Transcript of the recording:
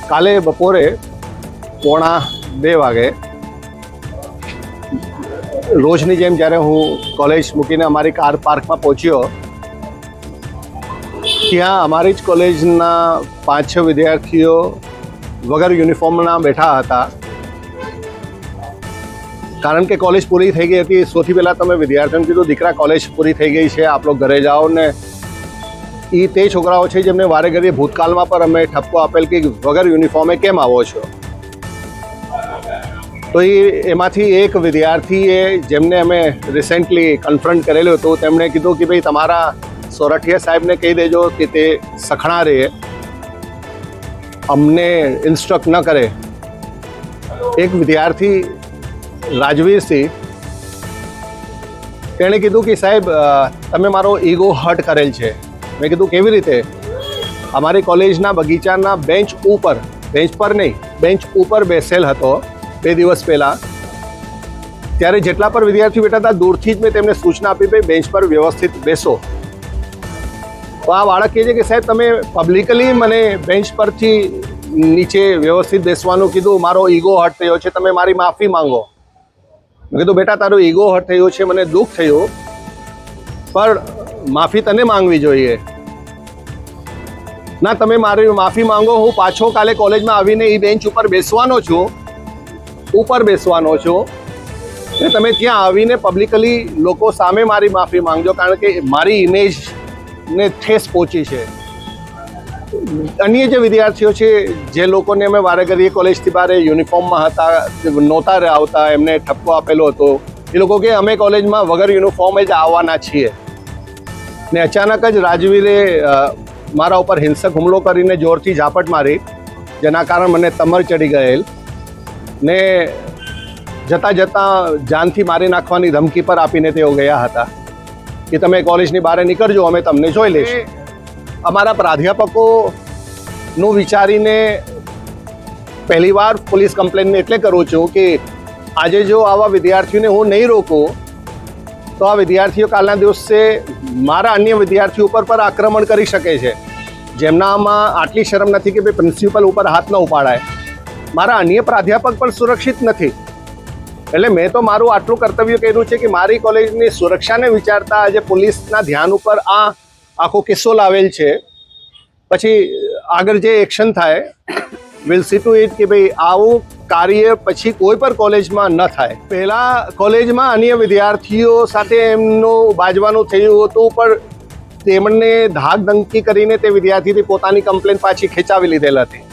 કાલે બપોરે 1:45 વાગે રોજની જેમ જ્યારે હું કોલેજ મૂકીને અમારી કાર પાર્કમાં પહોંચ્યો, ત્યાં અમારી જ કોલેજના 5-6 વિદ્યાર્થીઓ વગર યુનિફોર્મના બેઠા હતા. કારણ કે કોલેજ પૂરી થઈ ગઈ હતી. સૌથી પહેલાં તમે વિદ્યાર્થીઓને કીધું, દીકરા કોલેજ પૂરી થઈ ગઈ છે, આપ લોકો ઘરે જાઓ. ને એ તે છોકરાઓ છે જેમને વારે ઘડીએ ભૂતકાળમાં પણ અમે ઠપકો આપેલ કે વગર યુનિફોર્મે કેમ આવો છો. તો એમાંથી એક વિદ્યાર્થીએ, જેમને અમે રિસેન્ટલી કન્ફ્રન્ટ કરેલું હતું, તેમણે કીધું કે ભાઈ તમારા સોરઠિયા સાહેબને કહી દેજો કે તે સખણા રહે, અમને ઇન્સ્ટ્રક્ટ ન કરે. એક વિદ્યાર્થી રાજવીરસિંહ, તેણે કીધું કે સાહેબ તમે મારો ઈગો હર્ટ કરેલ છે. મેં કીધું કેવી રીતે? અમારી કોલેજના બગીચાના બેન્ચ ઉપર બેસેલ હતો 2 દિવસ પહેલાં. ત્યારે જેટલા પણ વિદ્યાર્થીઓ બેઠા હતા, દૂરથી જ મેં તેમને સૂચના આપી, ભાઈ બેન્ચ પર વ્યવસ્થિત બેસો. તો આ બાળક કહે છે કે સાહેબ તમે પબ્લિકલી મને બેન્ચ પરથી નીચે વ્યવસ્થિત બેસવાનું કીધું, મારો ઈગો હર્ટ થયો છે, તમે મારી માફી માંગો. મેં કીધું બેટા તારો ઈગો હર્ટ થયો છે, મને દુઃખ થયું, પણ માફી તને માંગવી જોઈએ. ના, તમે મારી માફી માંગો, હું પાછો કાલે કોલેજમાં આવીને એ બેન્ચ ઉપર બેસવાનો છું. ને તમે ત્યાં આવીને પબ્લિકલી લોકો સામે મારી માફી માંગજો, કારણ કે મારી ઇમેજને ઠેસ પહોંચી છે. અન્ય જે વિદ્યાર્થીઓ છે, જે લોકોને અમે વારે ઘડીએ કોલેજથી બહાર યુનિફોર્મમાં હતા, નહોતા આવતા, એમને ઠપકો આપેલો હતો, એ લોકો કે અમે કોલેજમાં વગર યુનિફોર્મે જ આવવાના છીએ. ને અચાનક જ રાજવીરે મારા ઉપર હિંસક હુમલો કરીને જોરથી ઝાપટ મારી, જેના કારણે મને તમર ચડી ગયેલ. ને જતાં જાનથી મારી નાખવાની ધમકી પર આપીને તેઓ ગયા હતા કે તમે કોલેજની બહાર નીકળજો, અમે તમને જોઈ લઈશું. અમારા પ્રાધ્યાપકોનું વિચારીને પહેલીવાર પોલીસ કમ્પ્લેન એટલે કરું છું કે આજે જો આવા વિદ્યાર્થીઓને હું નહીં રોકું તો આ વિદ્યાર્થીઓ કાલના દિવસે મારા અન્ય વિદ્યાર્થીઓ ઉપર પણ આક્રમણ કરી શકે છે, જેમનામાં આટલી શરમ નથી કે ભાઈ પ્રિન્સિપલ ઉપર હાથ ન ઉપાડાય. મારા અન્ય પ્રાધ્યાપક પણ સુરક્ષિત નથી. એટલે મેં તો મારું આટલું કર્તવ્ય કર્યું છે કે મારી કોલેજની સુરક્ષાને વિચારતા આજે પોલીસના ધ્યાન ઉપર આ આખો કિસ્સો લાવેલ છે. પછી આગળ જે એક્શન થાય, વિલ સી ટુ ઇટ કે ભાઈ આવું કાર્ય પછી કોઈ પણ કોલેજમાં ન થાય. પહેલાં કોલેજમાં અન્ય વિદ્યાર્થીઓ સાથે એમનું બાજવાનું થયું હતું, પણ તેમણે ધાકધમકી કરીને તે વિદ્યાર્થીથી પોતાની કમ્પ્લેન પાછી ખેંચાવી લીધેલ હતી.